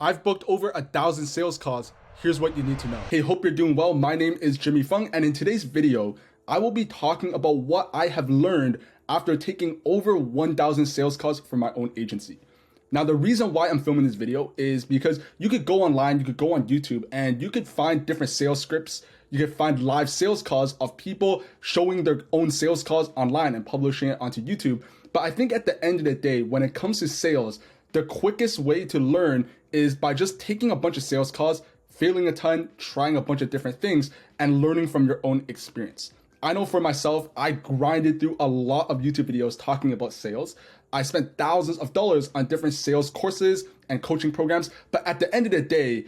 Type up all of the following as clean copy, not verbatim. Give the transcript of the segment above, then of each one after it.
I've booked over 1,000 sales calls. Here's what you need to know. Hey, hope you're doing well. My name is Jimmy Fung, and in today's video, I will be talking about what I have learned after taking over 1,000 sales calls for my own agency. Now, the reason why I'm filming this video is because you could go online, you could go on YouTube, and you could find different sales scripts. You could find live sales calls of people showing their own sales calls online and publishing it onto YouTube. But I think at the end of the day, when it comes to sales, the quickest way to learn is by just taking a bunch of sales calls, failing a ton, trying a bunch of different things, and learning from your own experience. I know for myself, I grinded through a lot of YouTube videos talking about sales. I spent thousands of dollars on different sales courses and coaching programs, but at the end of the day,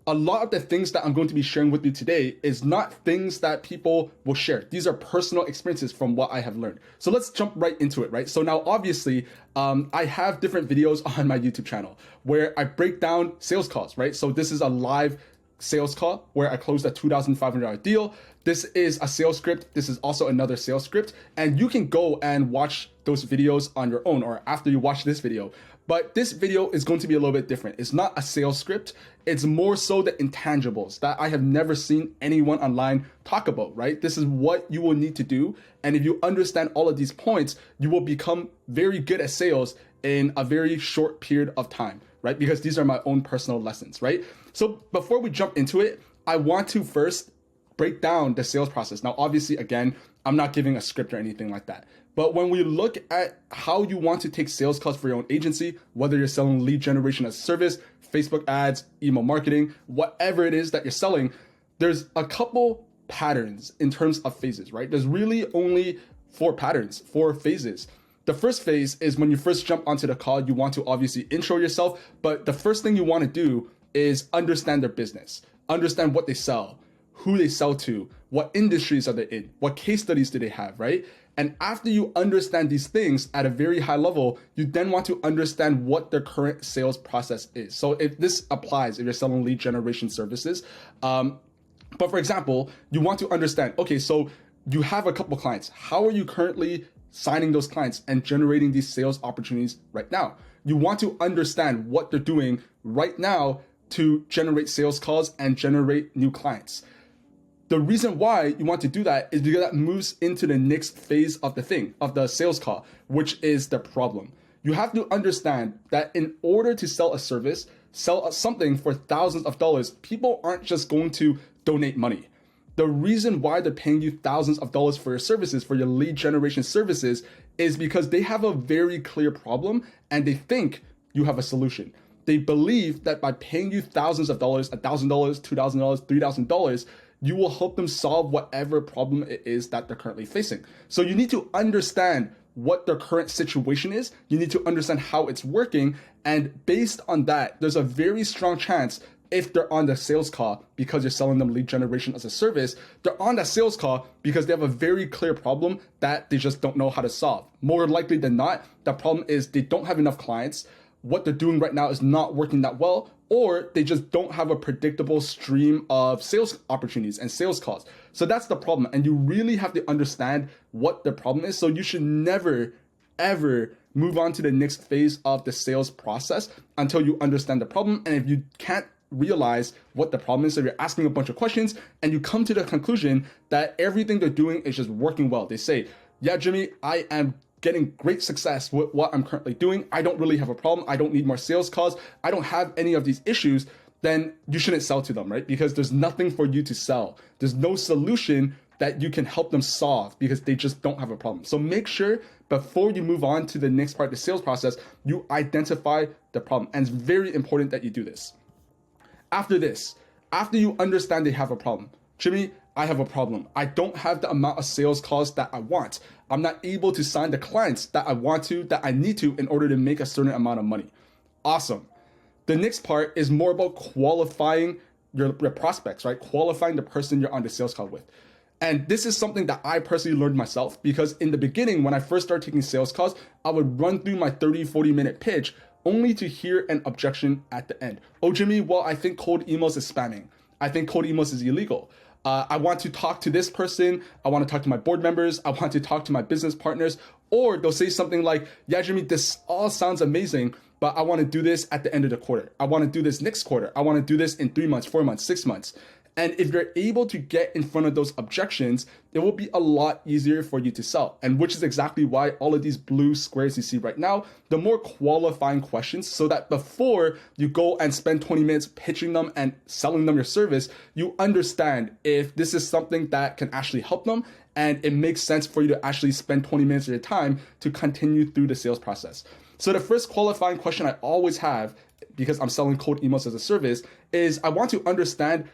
a lot of the things that I'm going to be sharing with you today is not things that people will share. These are personal experiences from what I have learned. So let's jump right into it, right? So now obviously, I have different videos on my YouTube channel where I break down sales calls, right? So this is a live sales call where I closed a $2,500 deal. This is a sales script. This is also another sales script. And you can go and watch those videos on your own or after you watch this video. But this video is going to be a little bit different. It's not a sales script. It's more so the intangibles that I have never seen anyone online talk about, right? This is what you will need to do. And if you understand all of these points, you will become very good at sales in a very short period of time, right? Because these are my own personal lessons, right? So before we jump into it, I want to first break down the sales process. Now, obviously, again, I'm not giving a script or anything like that. But when we look at how you want to take sales calls for your own agency, whether you're selling lead generation as a service, Facebook ads, email marketing, whatever it is that you're selling, there's a couple patterns in terms of phases, right? There's really only four patterns, four phases. The first phase is when you first jump onto the call, you want to obviously intro yourself, but the first thing you want to do is understand their business, understand what they sell, who they sell to, what industries are they in, what case studies do they have, right? And after you understand these things at a very high level, you then want to understand what their current sales process is. So if this applies, if you're selling lead generation services, but for example, you want to understand, okay, so you have a couple clients. How are you currently signing those clients and generating these sales opportunities right now? You want to understand what they're doing right now to generate sales calls and generate new clients. The reason why you want to do that is because that moves into the next phase of the sales call, which is the problem. You have to understand that in order to sell a service, sell something for thousands of dollars, people aren't just going to donate money. The reason why they're paying you thousands of dollars for your services, for your lead generation services, is because they have a very clear problem and they think you have a solution. They believe that by paying you thousands of dollars, $1,000, $2,000, $3,000, you will help them solve whatever problem it is that they're currently facing. So you need to understand what their current situation is. You need to understand how it's working. And based on that, there's a very strong chance if they're on the sales call because you're selling them lead generation as a service, they're on that sales call because they have a very clear problem that they just don't know how to solve. More likely than not, the problem is they don't have enough clients. What they're doing right now is not working that well, or they just don't have a predictable stream of sales opportunities and sales calls. So that's the problem. And you really have to understand what the problem is. So you should never, ever move on to the next phase of the sales process until you understand the problem. And if you can't realize what the problem is, so you're asking a bunch of questions and you come to the conclusion that everything they're doing is just working well. They say, yeah, Jimmy, I am getting great success with what I'm currently doing. I don't really have a problem. I don't need more sales calls. I don't have any of these issues. Then you shouldn't sell to them, right? Because there's nothing for you to sell. There's no solution that you can help them solve because they just don't have a problem. So make sure before you move on to the next part of the sales process, you identify the problem. And it's very important that you do this. After this, after you understand they have a problem, Jimmy, I have a problem. I don't have the amount of sales calls that I want. I'm not able to sign the clients that I want to, that I need to in order to make a certain amount of money. Awesome. The next part is more about qualifying your prospects, right? Qualifying the person you're on the sales call with. And this is something that I personally learned myself because in the beginning, when I first started taking sales calls, I would run through my 40 minute pitch only to hear an objection at the end. Oh, Jimmy, well, I think cold emails is spamming. I think cold emails is illegal. I want to talk to this person. I want to talk to my board members. I want to talk to my business partners. Or they'll say something like, yeah, Jimmy, this all sounds amazing, but I want to do this at the end of the quarter. I want to do this next quarter. I want to do this in 3 months, 4 months, 6 months. And if you're able to get in front of those objections, it will be a lot easier for you to sell. And which is exactly why all of these blue squares you see right now, the more qualifying questions, so that before you go and spend 20 minutes pitching them and selling them your service, you understand if this is something that can actually help them, and it makes sense for you to actually spend 20 minutes of your time to continue through the sales process. So the first qualifying question I always have, because I'm selling cold emails as a service, is I want to understand,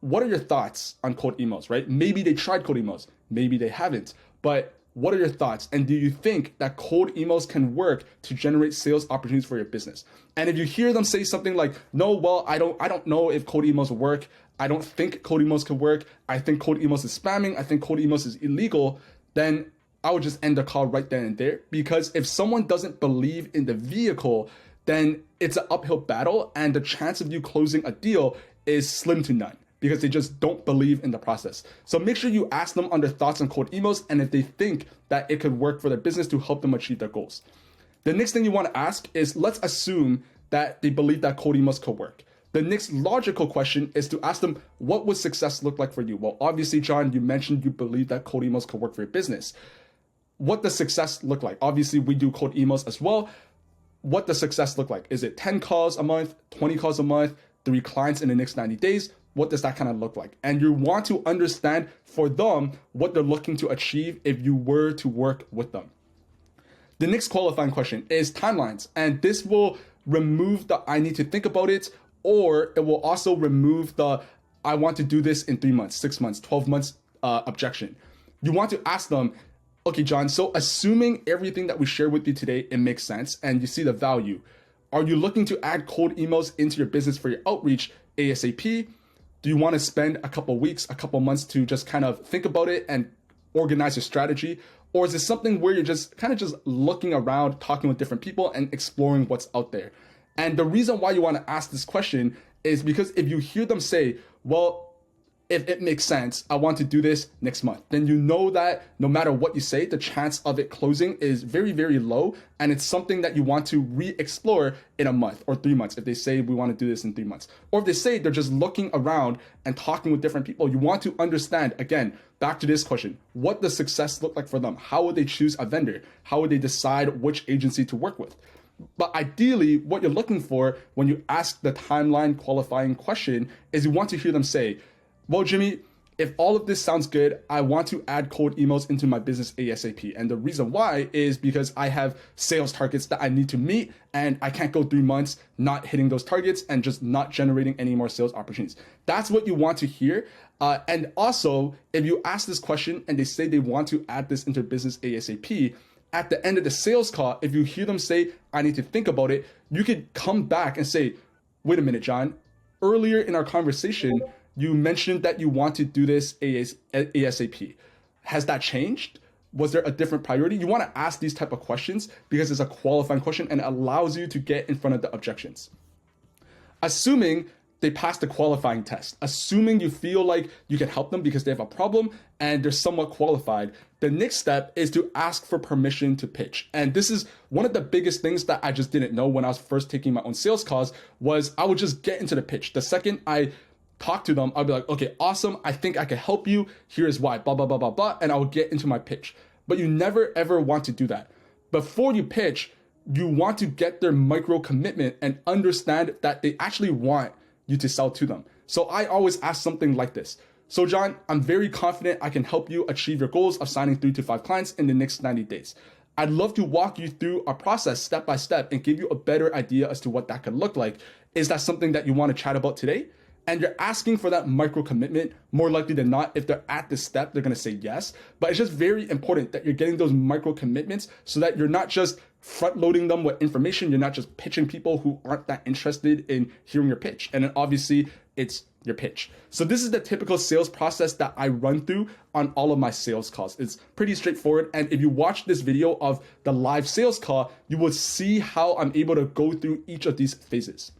what are your thoughts on cold emails, right? Maybe they tried cold emails, maybe they haven't, but what are your thoughts? And do you think that cold emails can work to generate sales opportunities for your business? And if you hear them say something like, no, well, I don't know if cold emails work. I don't think cold emails can work. I think cold emails is spamming. I think cold emails is illegal. Then I would just end the call right then and there, because if someone doesn't believe in the vehicle, then it's an uphill battle, and the chance of you closing a deal is slim to none, because they just don't believe in the process. So make sure you ask them on their thoughts on cold emails, and if they think that it could work for their business to help them achieve their goals. The next thing you want to ask is, let's assume that they believe that cold emails could work. The next logical question is to ask them, what would success look like for you? Well, obviously, John, you mentioned you believe that cold emails could work for your business. What does success look like? Obviously, we do cold emails as well. What does success look like? Is it 10 calls a month, 20 calls a month, 3 clients in the next 90 days? What does that kind of look like? And you want to understand for them what they're looking to achieve if you were to work with them. The next qualifying question is timelines. And this will remove the I need to think about it, or it will also remove the I want to do this in 3 months, 6 months, 12 months objection. You want to ask them, okay, John, so assuming everything that we share with you today, it makes sense and you see the value, are you looking to add cold emails into your business for your outreach ASAP? Do you want to spend a couple weeks, a couple months to just kind of think about it and organize your strategy? Or is it something where you're just kind of just looking around, talking with different people and exploring what's out there? And the reason why you want to ask this question is because if you hear them say, well, if it makes sense, I want to do this next month, then you know that no matter what you say, the chance of it closing is very, very low. And it's something that you want to re-explore in a month or 3 months. If they say we want to do this in 3 months, or if they say they're just looking around and talking with different people, you want to understand, again, back to this question, what does success look like for them? How would they choose a vendor? How would they decide which agency to work with? But ideally, what you're looking for when you ask the timeline qualifying question is you want to hear them say, well, Jimmy, if all of this sounds good, I want to add cold emails into my business ASAP. And the reason why is because I have sales targets that I need to meet, and I can't go 3 months not hitting those targets and just not generating any more sales opportunities. That's what you want to hear. And also, if you ask this question and they say they want to add this into business ASAP, at the end of the sales call, if you hear them say, I need to think about it, you could come back and say, wait a minute, John, earlier in our conversation, you mentioned that you want to do this ASAP. Has that changed? Was there a different priority? You want to ask these type of questions because it's a qualifying question and it allows you to get in front of the objections. Assuming they pass the qualifying test, assuming you feel like you can help them because they have a problem and they're somewhat qualified, the next step is to ask for permission to pitch. And this is one of the biggest things that I just didn't know when I was first taking my own sales calls, was I would just get into the pitch. The second I talk to them, I'll be like, okay, awesome, I think I can help you. Here's why, blah, blah, blah, blah, blah. And I will get into my pitch. But you never, ever want to do that. Before you pitch, you want to get their micro commitment and understand that they actually want you to sell to them. So I always ask something like this. So John, I'm very confident I can help you achieve your goals of signing 3 to 5 clients in the next 90 days. I'd love to walk you through a process step by step and give you a better idea as to what that could look like. Is that something that you want to chat about today? And you're asking for that micro commitment. More likely than not, if they're at this step, they're going to say yes. But it's just very important that you're getting those micro commitments so that you're not just front loading them with information. You're not just pitching people who aren't that interested in hearing your pitch. And then obviously it's your pitch. So this is the typical sales process that I run through on all of my sales calls. It's pretty straightforward. And if you watch this video of the live sales call, you will see how I'm able to go through each of these phases.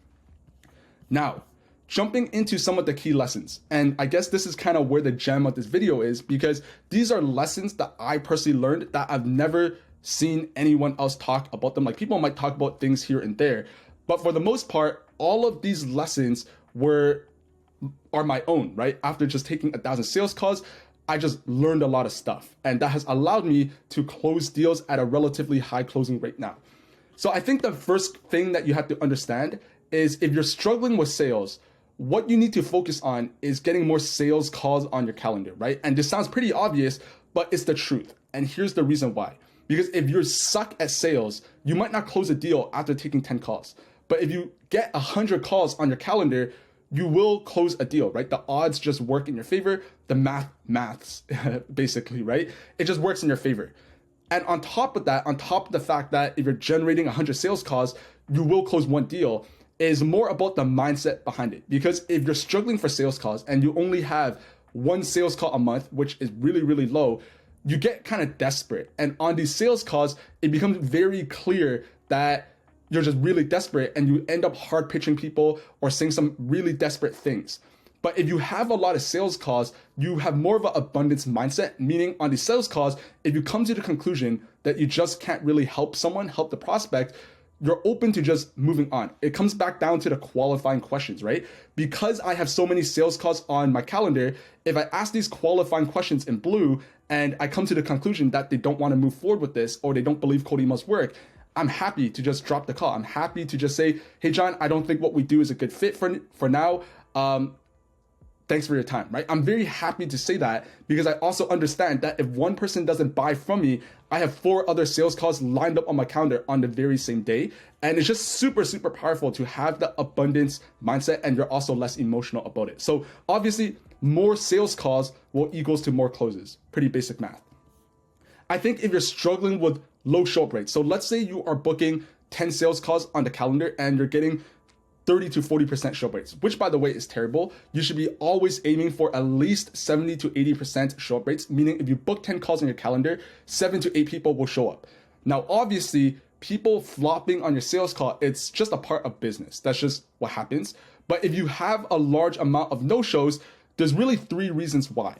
Now, jumping into some of the key lessons. And I guess this is kind of where the gem of this video is, because these are lessons that I personally learned that I've never seen anyone else talk about them. Like people might talk about things here and there, but for the most part, all of these lessons are my own, right? After just taking 1,000 sales calls, I just learned a lot of stuff, and that has allowed me to close deals at a relatively high closing rate now. So I think the first thing that you have to understand is if you're struggling with sales, what you need to focus on is getting more sales calls on your calendar, right? And this sounds pretty obvious, but it's the truth. And here's the reason why. Because if you suck at sales, you might not close a deal after taking 10 calls. But if you get 100 calls on your calendar, you will close a deal, right? The odds just work in your favor. The maths, basically, right? It just works in your favor. And on top of that, on top of the fact that if you're generating 100 sales calls, you will close one deal, is more about the mindset behind it. Because if you're struggling for sales calls and you only have one sales call a month, which is really, really low, you get kind of desperate. And on these sales calls, it becomes very clear that you're just really desperate and you end up hard pitching people or saying some really desperate things. But if you have a lot of sales calls, you have more of an abundance mindset, meaning on these sales calls, if you come to the conclusion that you just can't really help someone, help the prospect, you're open to just moving on. It comes back down to the qualifying questions, right? Because I have so many sales calls on my calendar, if I ask these qualifying questions in blue and I come to the conclusion that they don't want to move forward with this or they don't believe cold emails work, I'm happy to just drop the call. I'm happy to just say, hey, John, I don't think what we do is a good fit for now. Thanks for your time, right? I'm very happy to say that because I also understand that if one person doesn't buy from me, I have 4 other sales calls lined up on my calendar on the very same day. And it's just super, super powerful to have the abundance mindset, and you're also less emotional about it. So obviously, more sales calls will equals to more closes. Pretty basic math. I think if you're struggling with low show up rates, so let's say you are booking 10 sales calls on the calendar and you're getting 30 to 40% show up rates, which by the way is terrible. You should be always aiming for at least 70 to 80% show up rates, meaning if you book 10 calls on your calendar, 7 to 8 people will show up. Now, obviously, people flopping on your sales call, it's just a part of business. That's just what happens. But if you have a large amount of no-shows, there's really 3 reasons why.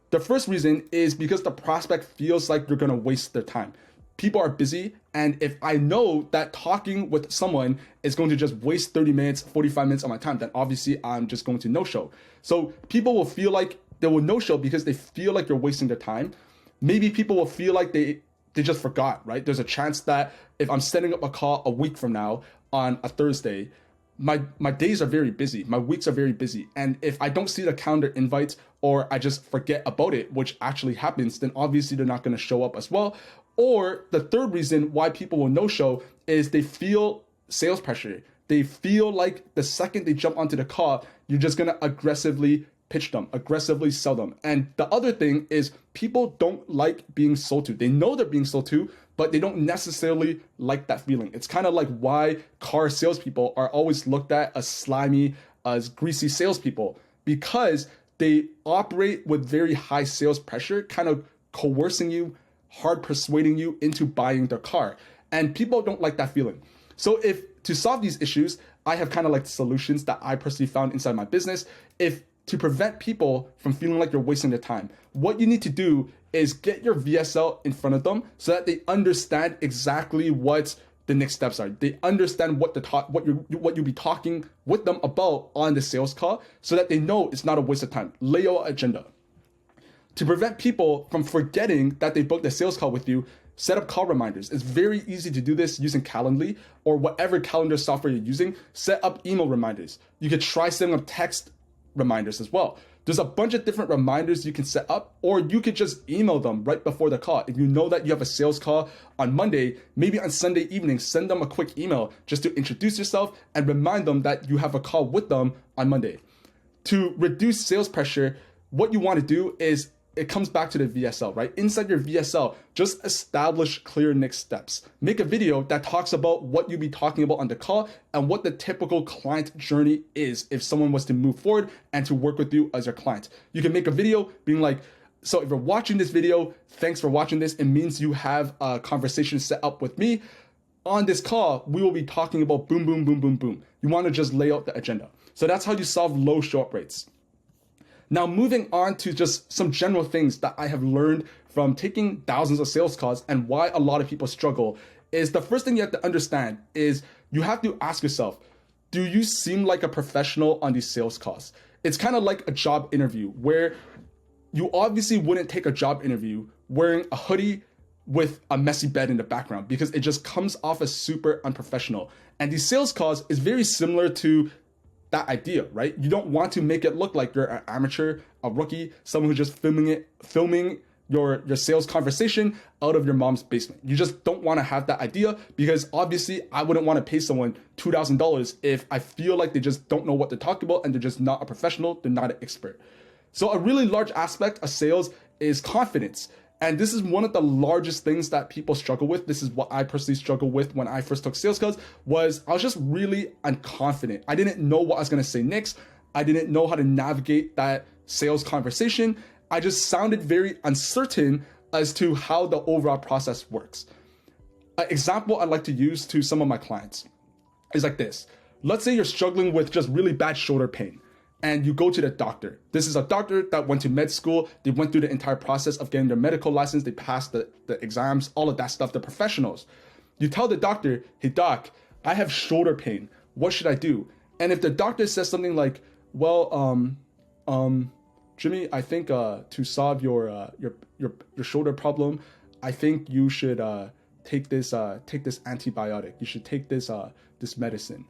The first reason is because the prospect feels like you're gonna waste their time. People are busy, and if I know that talking with someone is going to just waste 30 minutes, 45 minutes of my time, then obviously I'm just going to no-show. So people will feel like they will no-show because they feel like you're wasting their time. Maybe people will feel like they just forgot, right? There's a chance that if I'm setting up a call a week from now on a Thursday, my days are very busy, my weeks are very busy. And if I don't see the calendar invite or I just forget about it, which actually happens, then obviously they're not gonna show up as well. Or the third reason why people will no-show is they feel sales pressure. They feel like the second they jump onto the call, you're just gonna aggressively pitch them, aggressively sell them. And the other thing is people don't like being sold to. They know they're being sold to, but they don't necessarily like that feeling. It's kind of like why car salespeople are always looked at as slimy, as greasy salespeople, because they operate with very high sales pressure, kind of coercing you, hard persuading you into buying their car. And people don't like that feeling. So if to solve these issues, I have kind of like solutions that I personally found inside my business. If to prevent people from feeling like you're wasting their time, what you need to do is get your VSL in front of them so that they understand exactly what the next steps are. They understand what you'll be talking with them about on the sales call so that they know it's not a waste of time. Lay out an agenda. To prevent people from forgetting that they booked a sales call with you, set up call reminders. It's very easy to do this using Calendly or whatever calendar software you're using. Set up email reminders. You could try setting up text reminders as well. There's a bunch of different reminders you can set up, or you could just email them right before the call. If you know that you have a sales call on Monday, maybe on Sunday evening, send them a quick email just to introduce yourself and remind them that you have a call with them on Monday. To reduce sales pressure, what you want to do is it comes back to the VSL, right? Inside your VSL, just establish clear next steps. Make a video that talks about what you'll be talking about on the call and what the typical client journey is if someone was to move forward and to work with you as your client. You can make a video being like, so if you're watching this video, thanks for watching this. It means you have a conversation set up with me. On this call, we will be talking about boom, boom, boom, boom, boom. You want to just lay out the agenda. So that's how you solve low show up rates. Now, moving on to just some general things that I have learned from taking thousands of sales calls and why a lot of people struggle is the first thing you have to understand is you have to ask yourself, do you seem like a professional on these sales calls? It's kind of like a job interview where you obviously wouldn't take a job interview wearing a hoodie with a messy bed in the background because it just comes off as super unprofessional. And these sales calls is very similar to that idea, right? You don't want to make it look like you're an amateur, a rookie, someone who's just filming your sales conversation out of your mom's basement. You just don't want to have that idea because obviously I wouldn't want to pay someone $2,000 if I feel like they just don't know what they're talking about and they're just not a professional, they're not an expert. So a really large aspect of sales is confidence. And this is one of the largest things that people struggle with. This is what I personally struggled with when I first took sales calls was I was just really unconfident. I didn't know what I was going to say next. I didn't know how to navigate that sales conversation. I just sounded very uncertain as to how the overall process works. An example I'd like to use to some of my clients is like this. Let's say you're struggling with just really bad shoulder pain and you go to the doctor. This is a doctor that went to med school. They went through the entire process of getting their medical license. They passed the exams, all of that stuff, the professionals. You tell the doctor, hey doc, I have shoulder pain. What should I do? And if the doctor says something like, well, Jimmy, I think to solve your shoulder problem, I think you should take this antibiotic. You should take this medicine.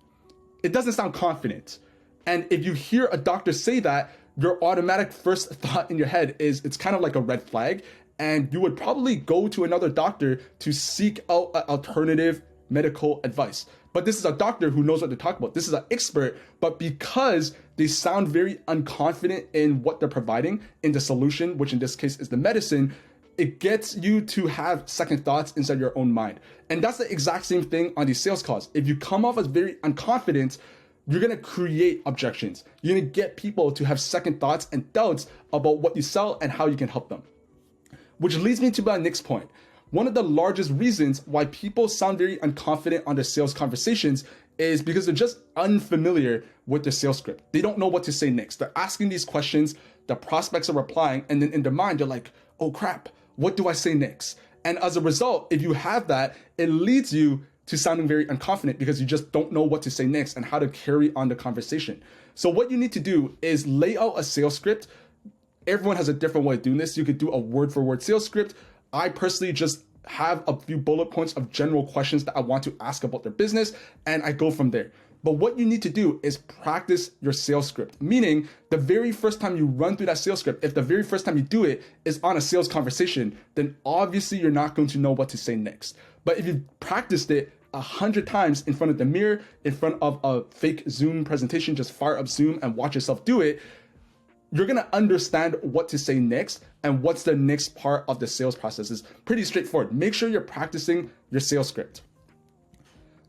It doesn't sound confident. And if you hear a doctor say that, your automatic first thought in your head is it's kind of like a red flag, and you would probably go to another doctor to seek out alternative medical advice. But this is a doctor who knows what they're talking about. This is an expert, but because they sound very unconfident in what they're providing in the solution, which in this case is the medicine, it gets you to have second thoughts inside your own mind. And that's the exact same thing on these sales calls. If you come off as very unconfident, you're gonna create objections. You're gonna get people to have second thoughts and doubts about what you sell and how you can help them. Which leads me to my next point. One of the largest reasons why people sound very unconfident on their sales conversations is because they're just unfamiliar with their sales script. They don't know what to say next. They're asking these questions, the prospects are replying, and then in their mind, they're like, oh crap, what do I say next? And as a result, if you have that, it leads you to sounding very unconfident because you just don't know what to say next and how to carry on the conversation. So what you need to do is lay out a sales script. Everyone has a different way of doing this. You could do a word-for-word sales script. I personally just have a few bullet points of general questions that I want to ask about their business, and I go from there. But what you need to do is practice your sales script, meaning the very first time you run through that sales script, if the very first time you do it is on a sales conversation, then obviously you're not going to know what to say next. But if you've practiced it 100 times in front of the mirror, in front of a fake Zoom presentation, just fire up Zoom and watch yourself do it, you're gonna understand what to say next and what's the next part of the sales process. Is pretty straightforward. Make sure you're practicing your sales script.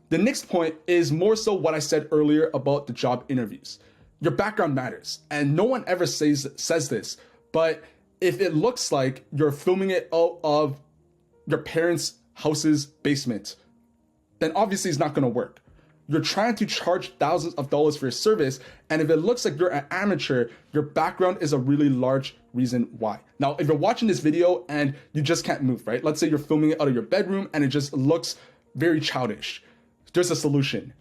The next point is more so what I said earlier about the job interviews. Your background matters, and no one ever says this, but if it looks like you're filming it out of your parents' house's basement, then obviously it's not gonna work. You're trying to charge thousands of dollars for your service, and if it looks like you're an amateur, your background is a really large reason why. Now, if you're watching this video and you just can't move, right? Let's say you're filming it out of your bedroom and it just looks very childish. There's a solution.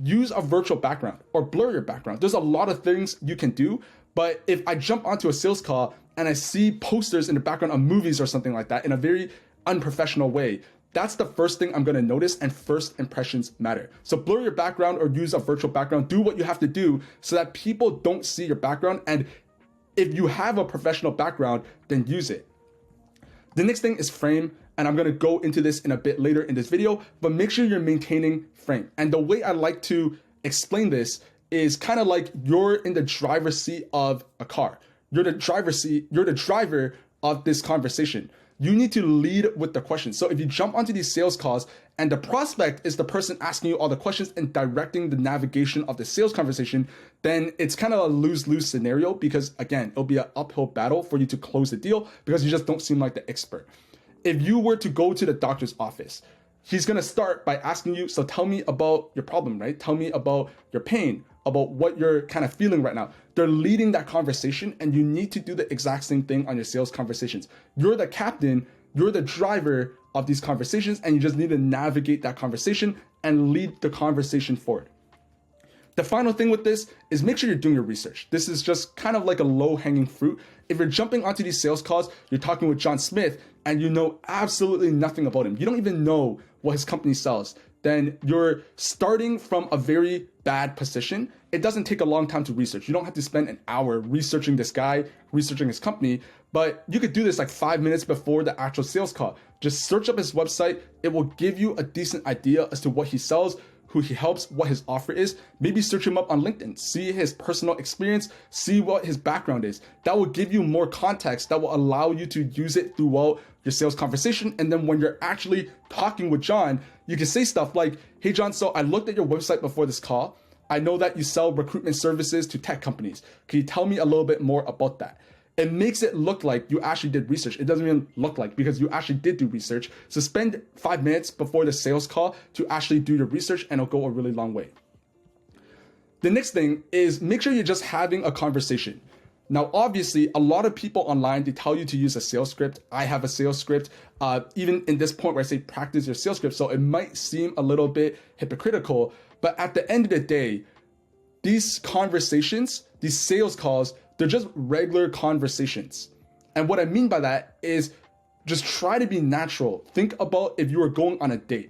Use a virtual background or blur your background. There's a lot of things you can do, but if I jump onto a sales call and I see posters in the background of movies or something like that in a very unprofessional way, that's the first thing I'm gonna notice, and first impressions matter. So blur your background or use a virtual background. Do what you have to do so that people don't see your background. And if you have a professional background, then use it. The next thing is frame, and I'm gonna go into this in a bit later in this video, but make sure you're maintaining frame. And the way I like to explain this is kind of like you're in the driver's seat of a car. You're the driver of this conversation. You need to lead with the questions. So if you jump onto these sales calls and the prospect is the person asking you all the questions and directing the navigation of the sales conversation, then it's kind of a lose-lose scenario because, again, it'll be an uphill battle for you to close the deal because you just don't seem like the expert. If you were to go to the doctor's office, he's gonna start by asking you, so tell me about your problem, right? Tell me about your pain. about what you're kind of feeling right now. They're leading that conversation, and you need to do the exact same thing on your sales conversations. You're the captain, you're the driver of these conversations, and you just need to navigate that conversation and lead the conversation forward. The final thing with this is make sure you're doing your research. This is just kind of like a low-hanging fruit. If you're jumping onto these sales calls, you're talking with John Smith, and you know absolutely nothing about him. You don't even know what his company sells. Then you're starting from a very bad position. It doesn't take a long time to research. You don't have to spend an hour researching this guy, researching his company, but you could do this like 5 minutes before the actual sales call. Just search up his website. It will give you a decent idea as to what he sells, who he helps, what his offer is. Maybe search him up on LinkedIn, see his personal experience, see what his background is. That will give you more context that will allow you to use it throughout your sales conversation. And then when you're actually talking with John, you can say stuff like, hey John, so I looked at your website before this call. I know that you sell recruitment services to tech companies. Can you tell me a little bit more about that? It makes it look like you actually did research. It doesn't even look like, because you actually did do research. So spend 5 minutes before the sales call to actually do your research, and it'll go a really long way. The next thing is make sure you're just having a conversation. Now, obviously, a lot of people online, they tell you to use a sales script. I have a sales script. Even in this point where I say practice your sales script, so it might seem a little bit hypocritical, but at the end of the day, these conversations, these sales calls, they're just regular conversations. And what I mean by that is just try to be natural. Think about if you were going on a date.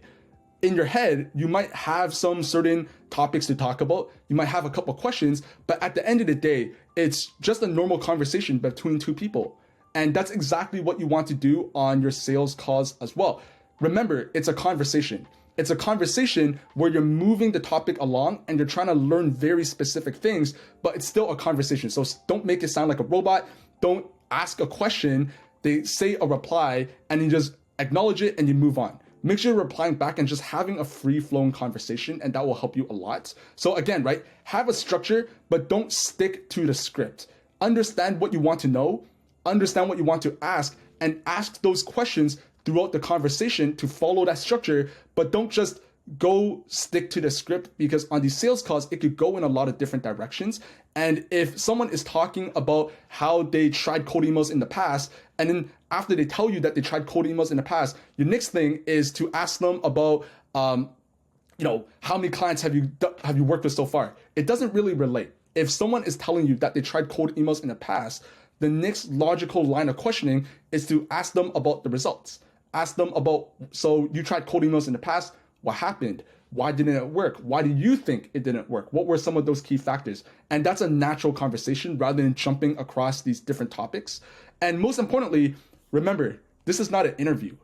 In your head, you might have some certain topics to talk about. You might have a couple questions, but at the end of the day, it's just a normal conversation between two people. And that's exactly what you want to do on your sales calls as well. Remember, it's a conversation. It's a conversation where you're moving the topic along and you're trying to learn very specific things, but it's still a conversation. So don't make it sound like a robot. Don't ask a question, they say a reply, and you just acknowledge it and you move on. Make sure you're replying back and just having a free-flowing conversation, and that will help you a lot. So again, right, have a structure, but don't stick to the script. Understand what you want to know, understand what you want to ask, and ask those questions throughout the conversation to follow that structure, but don't just go stick to the script, because on these sales calls, it could go in a lot of different directions. And if someone is talking about how they tried cold emails in the past, and then after they tell you that they tried cold emails in the past, your next thing is to ask them about, how many clients have you worked with so far? It doesn't really relate. If someone is telling you that they tried cold emails in the past, the next logical line of questioning is to ask them about the results. Ask them about, so you tried cold emails in the past, what happened? Why didn't it work? Why do you think it didn't work? What were some of those key factors? And that's a natural conversation rather than jumping across these different topics. And most importantly, remember, this is not an interview.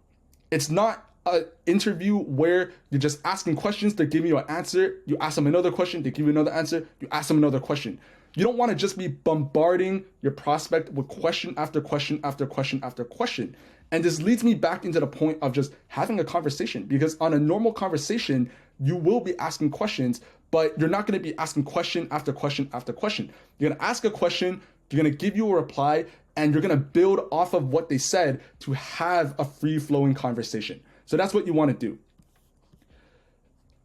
It's not an interview where you're just asking questions, they're giving you an answer, you ask them another question, they give you another answer, you ask them another question. You don't want to just be bombarding your prospect with question after question after question after question. And this leads me back into the point of just having a conversation, because on a normal conversation, you will be asking questions, but you're not going to be asking question after question after question. You're going to ask a question, you're going to give you a reply, and you're going to build off of what they said to have a free-flowing conversation. So that's what you want to do.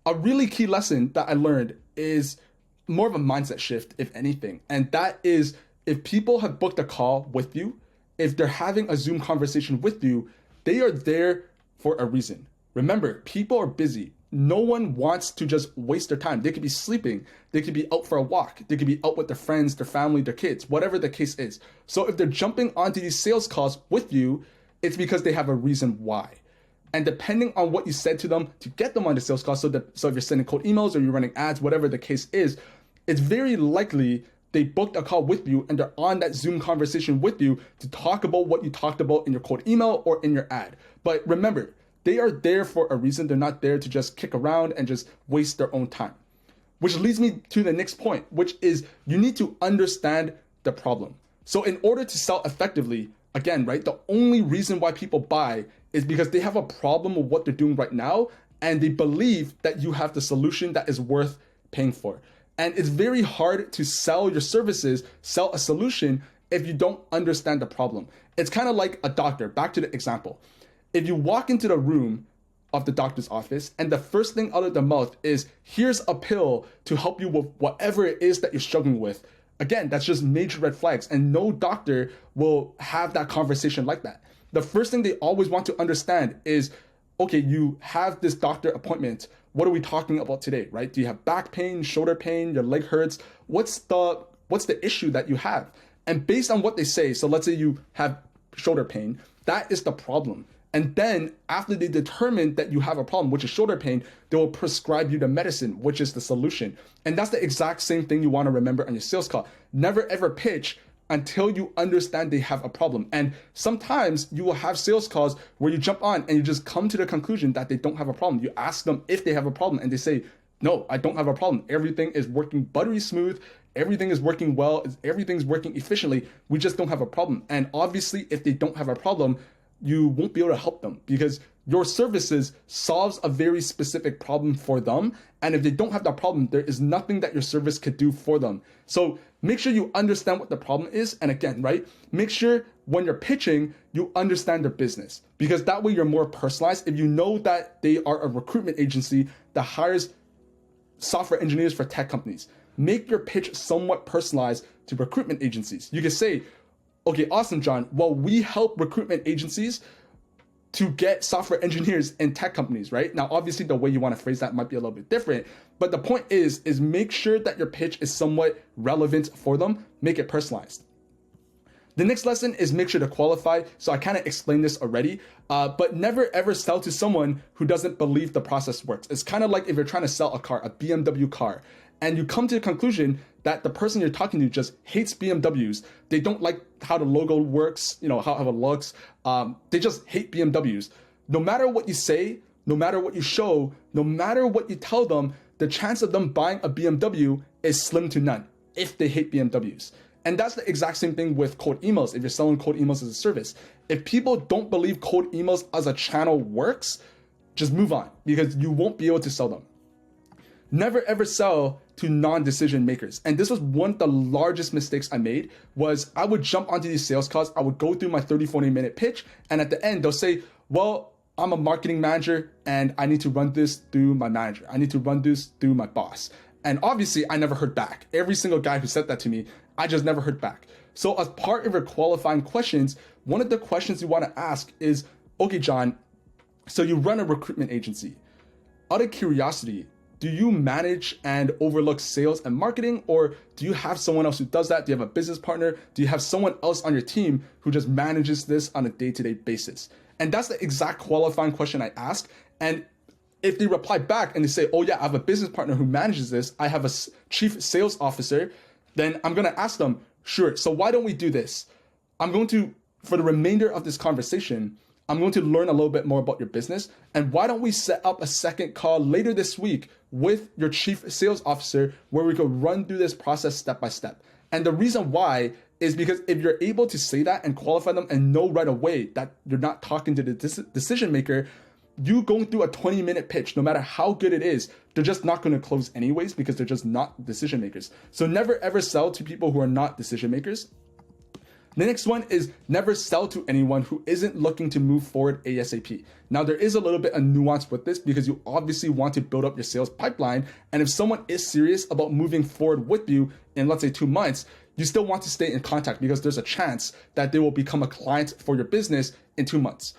A really key lesson that I learned is more of a mindset shift, if anything. And that is, if people have booked a call with you, if they're having a Zoom conversation with you, they are there for a reason. Remember, people are busy. No one wants to just waste their time. They could be sleeping. They could be out for a walk. They could be out with their friends, their family, their kids, whatever the case is. So if they're jumping onto these sales calls with you, it's because they have a reason why. And depending on what you said to them to get them on the sales call, so if you're sending cold emails or you're running ads, whatever the case is, it's very likely they booked a call with you and they're on that Zoom conversation with you to talk about what you talked about in your cold email or in your ad. But remember, they are there for a reason. They're not there to just kick around and just waste their own time. Which leads me to the next point, which is you need to understand the problem. So in order to sell effectively, again, right, the only reason why people buy is because they have a problem with what they're doing right now, and they believe that you have the solution that is worth paying for. And it's very hard to sell your services, sell a solution, if you don't understand the problem. It's kind of like a doctor. Back to the example. If you walk into the room of the doctor's office, and the first thing out of their mouth is, here's a pill to help you with whatever it is that you're struggling with. Again, that's just major red flags, and no doctor will have that conversation like that. The first thing they always want to understand is, okay, you have this doctor appointment. What are we talking about today, right? Do you have back pain, shoulder pain, your leg hurts? What's the issue that you have? And based on what they say, so let's say you have shoulder pain, that is the problem. And then after they determine that you have a problem, which is shoulder pain, they will prescribe you the medicine, which is the solution. And that's the exact same thing you want to remember on your sales call. Never ever pitch until you understand they have a problem. And sometimes you will have sales calls where you jump on and you just come to the conclusion that they don't have a problem. You ask them if they have a problem and they say, no, I don't have a problem. Everything is working buttery smooth. Everything is working well. Everything's working efficiently. We just don't have a problem. And obviously, if they don't have a problem, you won't be able to help them because your services solves a very specific problem for them. And if they don't have that problem, there is nothing that your service could do for them. So make sure you understand what the problem is. And again, right, make sure when you're pitching, you understand their business, because that way you're more personalized. If you know that they are a recruitment agency that hires software engineers for tech companies, make your pitch somewhat personalized to recruitment agencies. You can say, okay, awesome, John. Well, we help recruitment agencies to get software engineers in tech companies, right? Now, obviously, the way you want to phrase that might be a little bit different, but the point is make sure that your pitch is somewhat relevant for them. Make it personalized. The next lesson is make sure to qualify. So I kind of explained this already, but never ever sell to someone who doesn't believe the process works. It's kind of like if you're trying to sell a car, a BMW car, and you come to the conclusion that the person you're talking to just hates BMWs. They don't like how the logo works, how it looks. They just hate BMWs. No matter what you say, no matter what you show, no matter what you tell them, the chance of them buying a BMW is slim to none if they hate BMWs. And that's the exact same thing with cold emails. If you're selling cold emails as a service, if people don't believe cold emails as a channel works, just move on, because you won't be able to sell them. Never ever sell to non-decision makers. And this was one of the largest mistakes I made. Was I would jump onto these sales calls, I would go through my 30-40 minute pitch, and at the end they'll say, well, I'm a marketing manager and I need to run this through my manager. I need to run this through my boss. And obviously I never heard back. Every single guy who said that to me, I just never heard back. So as part of your qualifying questions, one of the questions you want to ask is, okay, John, so you run a recruitment agency. Out of curiosity, do you manage and overlook sales and marketing, or do you have someone else who does that? Do you have a business partner? Do you have someone else on your team who just manages this on a day-to-day basis? And that's the exact qualifying question I ask. And if they reply back and they say, oh yeah, I have a business partner who manages this, I have a chief sales officer, then I'm gonna ask them, sure, so why don't we do this? I'm going to, for the remainder of this conversation, I'm going to learn a little bit more about your business. And why don't we set up a second call later this week with your chief sales officer where we could run through this process step by step. And the reason why is because if you're able to say that and qualify them and know right away that you're not talking to the decision maker, you going through a 20-minute pitch, no matter how good it is, they're just not going to close anyways because they're just not decision makers. So never ever sell to people who are not decision makers. The next one is never sell to anyone who isn't looking to move forward ASAP. Now, there is a little bit of nuance with this because you obviously want to build up your sales pipeline. And if someone is serious about moving forward with you in, let's say, 2 months, you still want to stay in contact because there's a chance that they will become a client for your business in 2 months.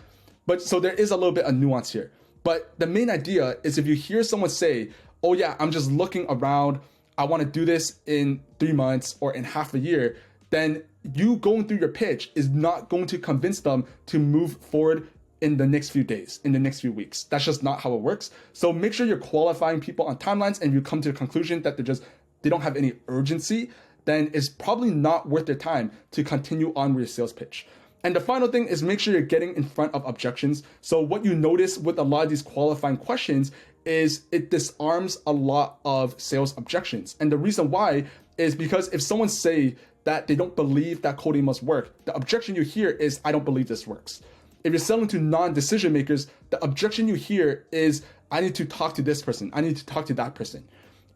But so there is a little bit of nuance here. But the main idea is if you hear someone say, oh yeah, I'm just looking around, I want to do this in 3 months or in half a year, then you going through your pitch is not going to convince them to move forward in the next few days, in the next few weeks. That's just not how it works. So make sure you're qualifying people on timelines, and you come to the conclusion that they don't have any urgency, then it's probably not worth their time to continue on with your sales pitch. And the final thing is make sure you're getting in front of objections. So what you notice with a lot of these qualifying questions is it disarms a lot of sales objections. And the reason why is because if someone say that they don't believe that coding must work, the objection you hear is, I don't believe this works. If you're selling to non-decision makers, the objection you hear is, I need to talk to this person. I need to talk to that person.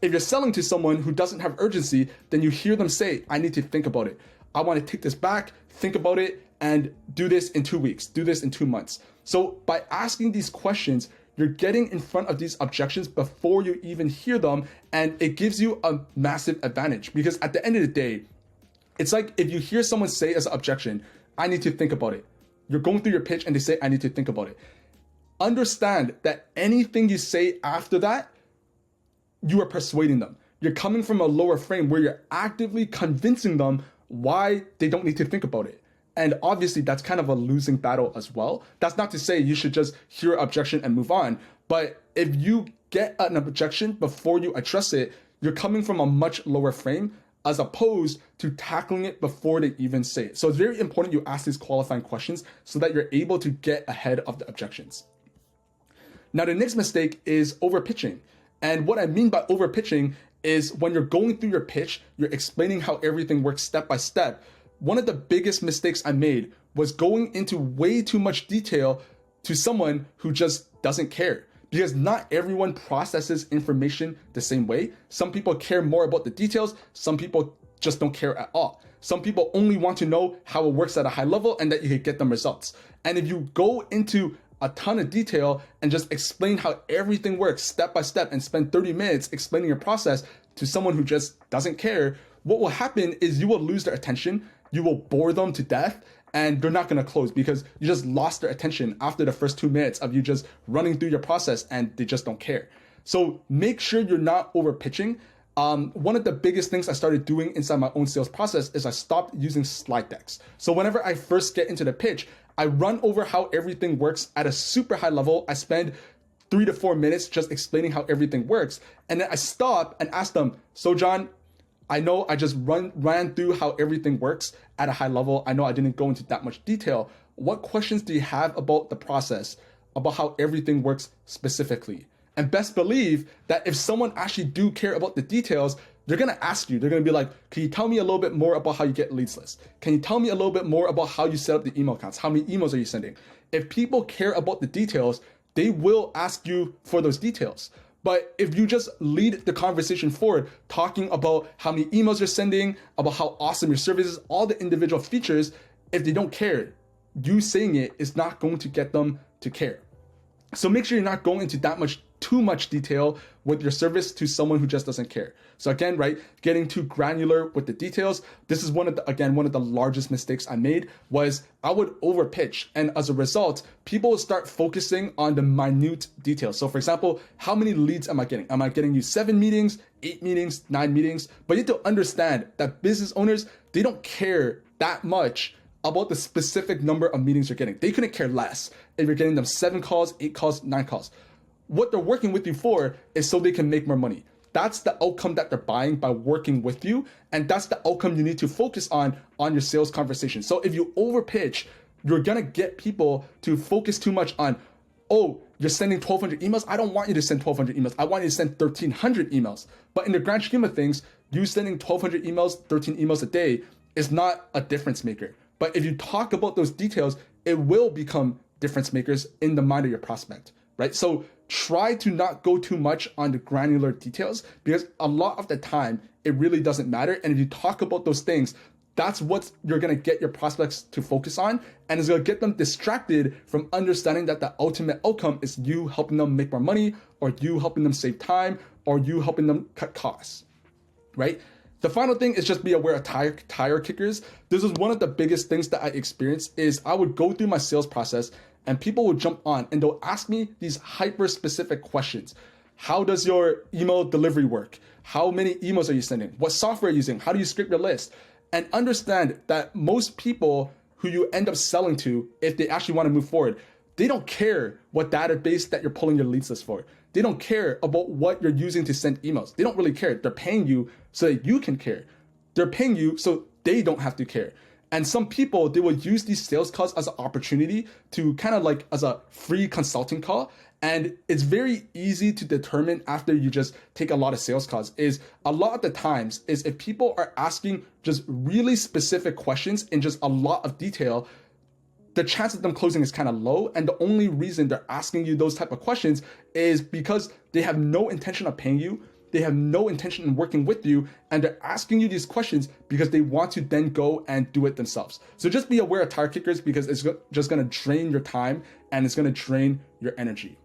If you're selling to someone who doesn't have urgency, then you hear them say, I need to think about it. I want to take this back, think about it, and do this in 2 weeks, do this in 2 months. So by asking these questions, you're getting in front of these objections before you even hear them, and it gives you a massive advantage. Because at the end of the day, it's like if you hear someone say as an objection, I need to think about it. You're going through your pitch and they say, I need to think about it. Understand that anything you say after that, you are persuading them. You're coming from a lower frame where you're actively convincing them why they don't need to think about it. And obviously that's kind of a losing battle as well. That's not to say you should just hear an objection and move on. But if you get an objection before you address it, you're coming from a much lower frame as opposed to tackling it before they even say it. So it's very important you ask these qualifying questions so that you're able to get ahead of the objections. Now, the next mistake is overpitching. And what I mean by overpitching is when you're going through your pitch, you're explaining how everything works step by step. One of the biggest mistakes I made was going into way too much detail to someone who just doesn't care. Because not everyone processes information the same way. Some people care more about the details. Some people just don't care at all. Some people only want to know how it works at a high level and that you can get them results. And if you go into a ton of detail and just explain how everything works step by step and spend 30 minutes explaining your process to someone who just doesn't care, what will happen is you will lose their attention, you will bore them to death, and they're not gonna close because you just lost their attention after the first 2 minutes of you just running through your process and they just don't care. So make sure you're not over pitching. One of the biggest things I started doing inside my own sales process is I stopped using slide decks. So whenever I first get into the pitch, I run over how everything works at a super high level. I spend 3 to 4 minutes just explaining how everything works. And then I stop and ask them, so John, I know I just ran through how everything works at a high level. I know I didn't go into that much detail. What questions do you have about the process, about how everything works specifically? And best believe that if someone actually do care about the details, they're gonna ask you, they're gonna be like, can you tell me a little bit more about how you get leads lists? Can you tell me a little bit more about how you set up the email accounts? How many emails are you sending? If people care about the details, they will ask you for those details. But if you just lead the conversation forward, talking about how many emails you're sending, about how awesome your service is, all the individual features, if they don't care, you saying it is not going to get them to care. So make sure you're not going into too much detail with your service to someone who just doesn't care. So again, right, getting too granular with the details. This is one of the largest mistakes I made was I would over pitch. And as a result, people would start focusing on the minute details. So for example, how many leads am I getting? Am I getting you 7 meetings, 8 meetings, 9 meetings? But you have to understand that business owners, they don't care that much about the specific number of meetings you're getting. They couldn't care less if you're getting them 7 calls, 8 calls, 9 calls. What they're working with you for is so they can make more money. That's the outcome that they're buying by working with you. And that's the outcome you need to focus on your sales conversation. So if you over pitch, you're gonna get people to focus too much on, oh, you're sending 1,200 emails. I don't want you to send 1,200 emails. I want you to send 1,300 emails. But in the grand scheme of things, you sending 1,200 emails, 13 emails a day is not a difference maker. But if you talk about those details, it will become difference makers in the mind of your prospect, right? So try to not go too much on the granular details because a lot of the time it really doesn't matter. And if you talk about those things, that's what you're gonna get your prospects to focus on, and it's gonna get them distracted from understanding that the ultimate outcome is you helping them make more money, or you helping them save time, or you helping them cut costs, right? The final thing is just be aware of tire kickers. This is one of the biggest things that I experienced is I would go through my sales process and people will jump on and they'll ask me these hyper specific questions. How does your email delivery work? How many emails are you sending? What software are you using? How do you script your list? And understand that most people who you end up selling to, if they actually want to move forward, they don't care what database that you're pulling your leads list for. They don't care about what you're using to send emails. They don't really care. They're paying you so that you can care. They're paying you so they don't have to care. And some people, they will use these sales calls as an opportunity to kind of like as a free consulting call. And it's very easy to determine after you just take a lot of sales calls is a lot of the times is if people are asking just really specific questions in just a lot of detail, the chance of them closing is kind of low. And the only reason they're asking you those type of questions is because they have no intention of paying you. They have no intention in working with you, and they're asking you these questions because they want to then go and do it themselves. So just be aware of tire kickers because it's just gonna drain your time and it's gonna drain your energy.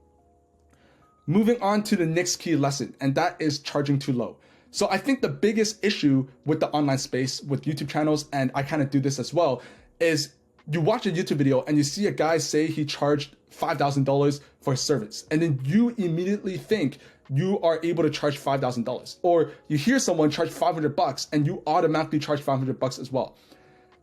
Moving on to the next key lesson, and that is charging too low. So I think the biggest issue with the online space, with YouTube channels, and I kind of do this as well, is you watch a YouTube video and you see a guy say he charged $5,000 for a service, and then you immediately think you are able to charge $5,000, or you hear someone charge $500 and you automatically charge $500 as well.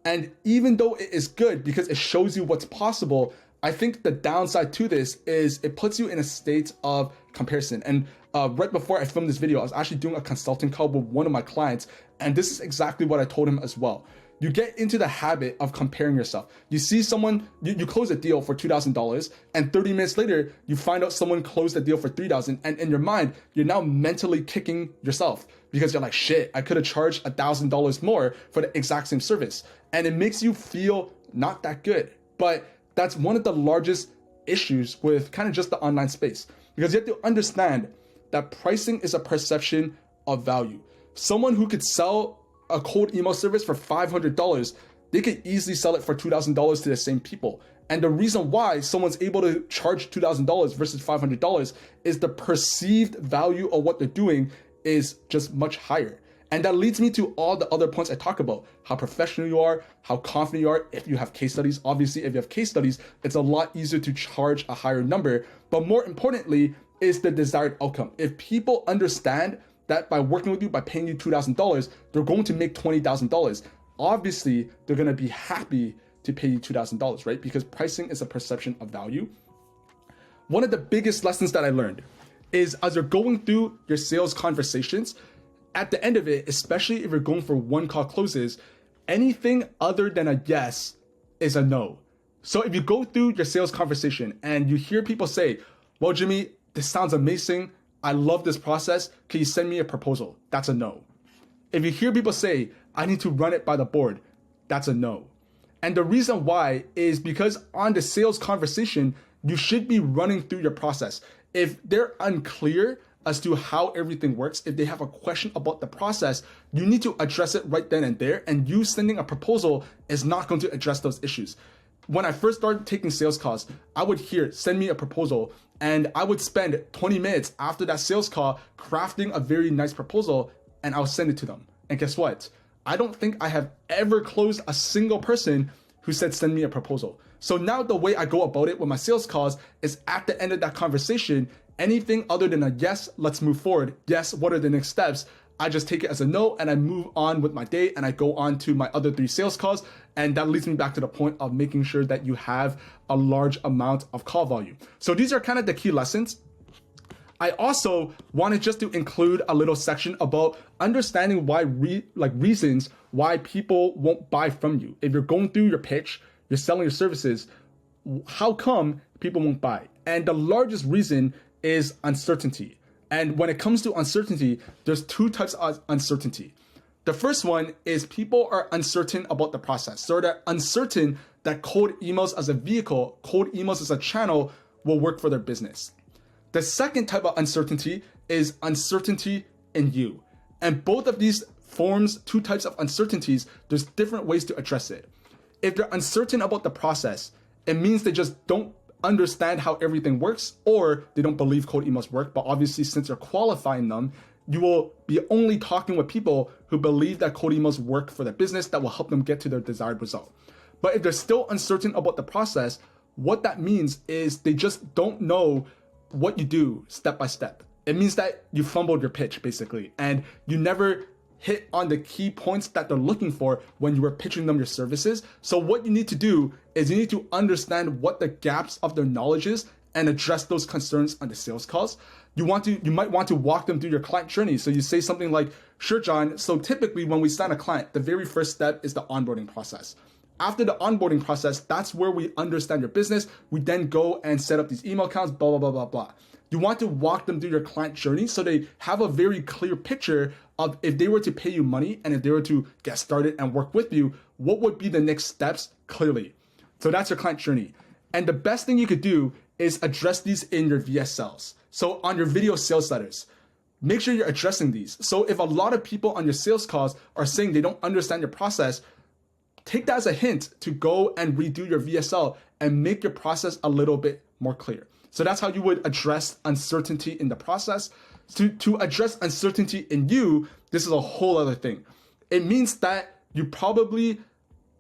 And even though it is good because it shows you what's possible, I think the downside to this is it puts you in a state of comparison. And right before I filmed this video, I was actually doing a consulting call with one of my clients, and this is exactly what I told him as well. You get into the habit of comparing yourself. You see someone, you close a deal for $2,000, and 30 minutes later, you find out someone closed a deal for $3,000, and in your mind, you're now mentally kicking yourself because you're like, shit, I could have charged $1,000 more for the exact same service. And it makes you feel not that good. But that's one of the largest issues with kind of just the online space, because you have to understand that pricing is a perception of value. Someone who could sell a cold email service for $500, they could easily sell it for $2,000 to the same people. And the reason why someone's able to charge $2,000 versus $500 is the perceived value of what they're doing is just much higher. And that leads me to all the other points I talk about, how professional you are, how confident you are. If you have case studies, obviously, if you have case studies, it's a lot easier to charge a higher number. But more importantly, is the desired outcome. If people understand that by working with you, by paying you $2,000, they're going to make $20,000. Obviously, they're going to be happy to pay you $2,000, right? Because pricing is a perception of value. One of the biggest lessons that I learned is as you're going through your sales conversations, at the end of it, especially if you're going for one call closes, anything other than a yes is a no. So if you go through your sales conversation and you hear people say, well, Jimmy, this sounds amazing. I love this process. Can you send me a proposal? That's a no. If you hear people say, I need to run it by the board, that's a no. And the reason why is because on the sales conversation, you should be running through your process. If they're unclear as to how everything works, if they have a question about the process, you need to address it right then and there. And you sending a proposal is not going to address those issues. When I first started taking sales calls, I would hear, send me a proposal, and I would spend 20 minutes after that sales call crafting a very nice proposal, and I'll send it to them. And guess what? I don't think I have ever closed a single person who said, send me a proposal. So now the way I go about it with my sales calls is at the end of that conversation, anything other than a yes, let's move forward. Yes, what are the next steps? I just take it as a no and I move on with my day and I go on to my other 3 sales calls. And that leads me back to the point of making sure that you have a large amount of call volume. So these are kind of the key lessons. I also wanted just to include a little section about understanding why reasons why people won't buy from you. If you're going through your pitch, you're selling your services, how come people won't buy? And the largest reason is uncertainty. And when it comes to uncertainty, there's 2 types of uncertainty. The first one is people are uncertain about the process. So they're uncertain that cold emails as a vehicle, cold emails as a channel will work for their business. The second type of uncertainty is uncertainty in you. And both of these forms 2 types of uncertainties, there's different ways to address it. If they're uncertain about the process, it means they just don't understand how everything works, or they don't believe cold emails work. But obviously, since you're qualifying them, you will be only talking with people who believe that cold emails work for their business, that will help them get to their desired result. But if they're still uncertain about the process, what that means is they just don't know what you do step by step. It means that you fumbled your pitch, basically, and you never hit on the key points that they're looking for when you were pitching them your services. So what you need to do is you need to understand what the gaps of their knowledge is and address those concerns on the sales calls. You might want to walk them through your client journey. So you say something like, sure, John, so typically when we sign a client, the very first step is the onboarding process. After the onboarding process, that's where we understand your business. We then go and set up these email accounts, blah, blah, blah, blah, blah. You want to walk them through your client journey so they have a very clear picture of if they were to pay you money and if they were to get started and work with you, what would be the next steps clearly. So that's your client journey. And the best thing you could do is address these in your VSLs. So on your video sales letters, make sure you're addressing these. So if a lot of people on your sales calls are saying they don't understand your process, take that as a hint to go and redo your VSL and make your process a little bit more clear. So that's how you would address uncertainty in the process. To address uncertainty in you, this is a whole other thing. It means that you probably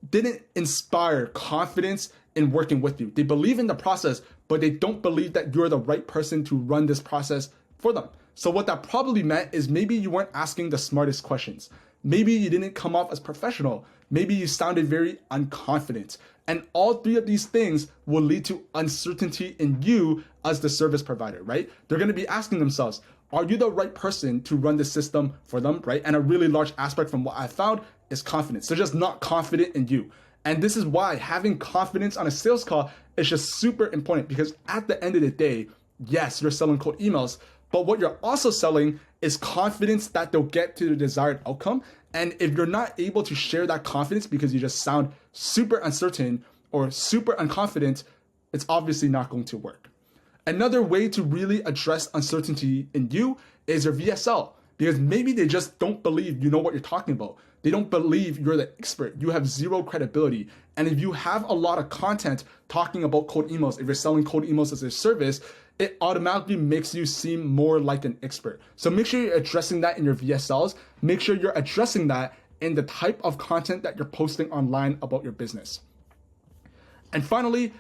didn't inspire confidence in working with you. They believe in the process, but they don't believe that you're the right person to run this process for them. So what that probably meant is maybe you weren't asking the smartest questions. Maybe you didn't come off as professional. Maybe you sounded very unconfident. And all three of these things will lead to uncertainty in you as the service provider, right? They're going to be asking themselves, are you the right person to run the system for them, right? And a really large aspect from what I found is confidence. They're just not confident in you. And this is why having confidence on a sales call is just super important, because at the end of the day, yes, you're selling cold emails, but what you're also selling is confidence that they'll get to the desired outcome. And if you're not able to share that confidence because you just sound super uncertain or super unconfident, it's obviously not going to work. Another way to really address uncertainty in you is your VSL, because maybe they just don't believe you know what you're talking about. They don't believe you're the expert. You have zero credibility. And if you have a lot of content talking about cold emails, if you're selling cold emails as a service, it automatically makes you seem more like an expert. So make sure you're addressing that in your VSLs. Make sure you're addressing that in the type of content that you're posting online about your business. And finally,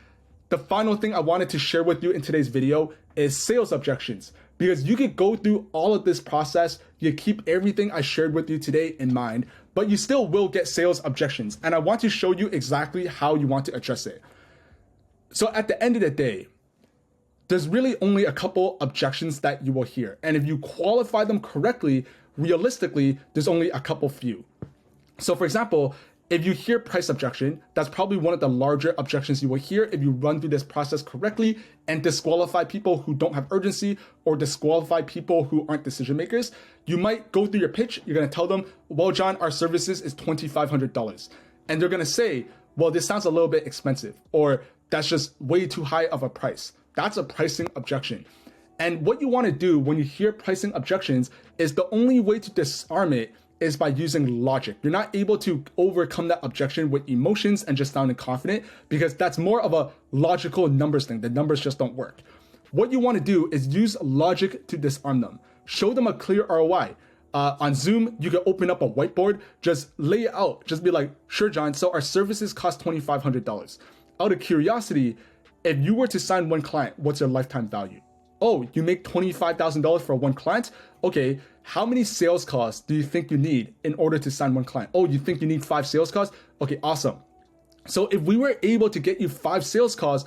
the final thing I wanted to share with you in today's video is sales objections, because you could go through all of this process, you keep everything I shared with you today in mind, but you still will get sales objections. And I want to show you exactly how you want to address it. So at the end of the day, there's really only a couple objections that you will hear. And if you qualify them correctly, realistically, there's only a couple few. So for example, if you hear price objection, that's probably one of the larger objections you will hear if you run through this process correctly and disqualify people who don't have urgency or disqualify people who aren't decision makers. You might go through your pitch, you're gonna tell them, well, John, our services is $2,500. And they're gonna say, well, this sounds a little bit expensive, or that's just way too high of a price. That's a pricing objection. And what you wanna do when you hear pricing objections is the only way to disarm it is by using logic. You're not able to overcome that objection with emotions and just sounding confident, because that's more of a logical numbers thing. The numbers just don't work. What you want to do is use logic to disarm them. Show them a clear ROI. On Zoom, you can open up a whiteboard, just lay it out. Just be like, sure, John, so our services cost $2,500. Out of curiosity, if you were to sign one client, what's your lifetime value? Oh, you make $25,000 for one client? Okay, how many sales calls do you think you need in order to sign one client? Oh, you think you need 5 sales calls? Okay, awesome. So if we were able to get you 5 sales calls,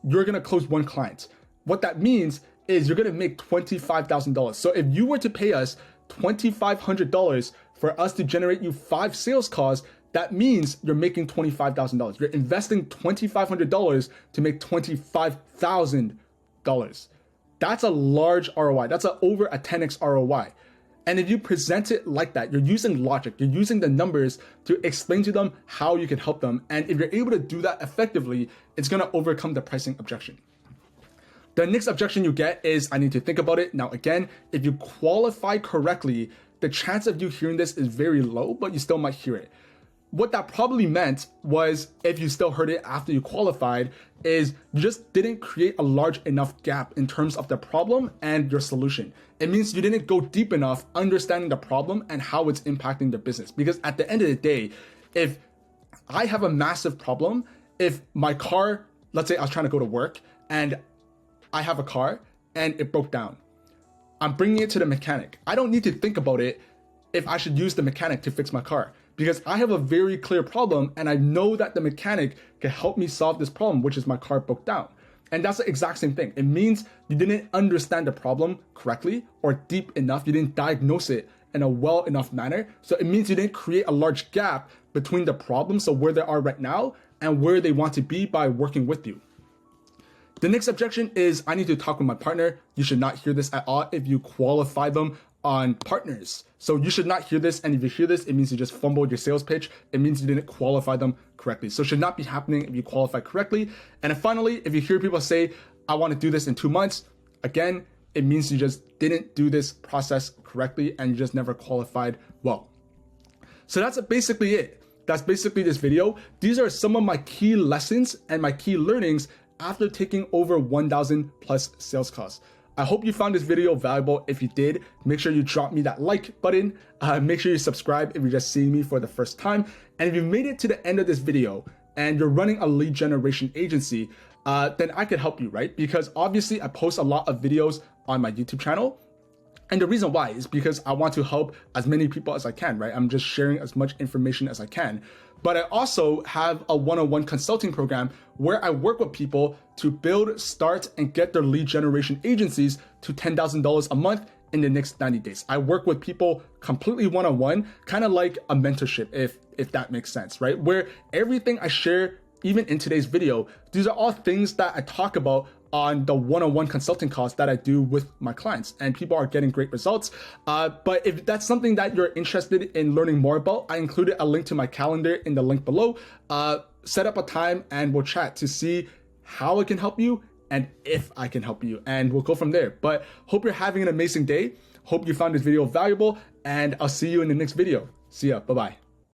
you're gonna close one client. What that means is you're gonna make $25,000. So if you were to pay us $2,500 for us to generate you 5 sales calls, that means you're making $25,000. You're investing $2,500 to make $25,000. That's a large ROI. That's over a 10x ROI. And if you present it like that, you're using logic, you're using the numbers to explain to them how you can help them. And if you're able to do that effectively, it's gonna overcome the pricing objection. The next objection you get is, I need to think about it. Now, again, if you qualify correctly, the chance of you hearing this is very low, but you still might hear it. What that probably meant was, if you still heard it after you qualified, is you just didn't create a large enough gap in terms of the problem and your solution. It means you didn't go deep enough understanding the problem and how it's impacting the business. Because at the end of the day, if I have a massive problem, if my car, let's say I was trying to go to work and I have a car and it broke down, I'm bringing it to the mechanic. I don't need to think about it if I should use the mechanic to fix my car, because I have a very clear problem and I know that the mechanic can help me solve this problem, which is my car broke down. And that's the exact same thing. It means you didn't understand the problem correctly or deep enough. You didn't diagnose it in a well enough manner. So it means you didn't create a large gap between the problem, so where they are right now, and where they want to be by working with you. The next objection is, I need to talk with my partner. You should not hear this at all if you qualify them on partners. So you should not hear this, and if you hear this, it means you just fumbled your sales pitch. It means you didn't qualify them correctly. So it should not be happening if you qualify correctly. And then finally, if you hear people say, I want to do this in 2 months, again, it means you just didn't do this process correctly and you just never qualified well. So that's basically it. That's basically this video. These are some of my key lessons and my key learnings after taking over 1,000 plus sales calls. I hope you found this video valuable. If you did, make sure you drop me that like button. Make sure you subscribe if you're just seeing me for the first time. And if you made it to the end of this video and you're running a lead generation agency, then I could help you, right? Because obviously I post a lot of videos on my YouTube channel. And the reason why is because I want to help as many people as I can, right? I'm just sharing as much information as I can. But I also have a one-on-one consulting program where I work with people to build, start, and get their lead generation agencies to $10,000 a month in the next 90 days. I work with people completely one-on-one, kind of like a mentorship, if that makes sense, right? Where everything I share, even in today's video, these are all things that I talk about on the one-on-one consulting calls that I do with my clients, and people are getting great results. But if that's something that you're interested in learning more about, I included a link to my calendar in the link below. Set up a time and we'll chat to see how I can help you and if I can help you, and we'll go from there. But hope you're having an amazing day. Hope you found this video valuable, and I'll see you in the next video. See ya, bye-bye.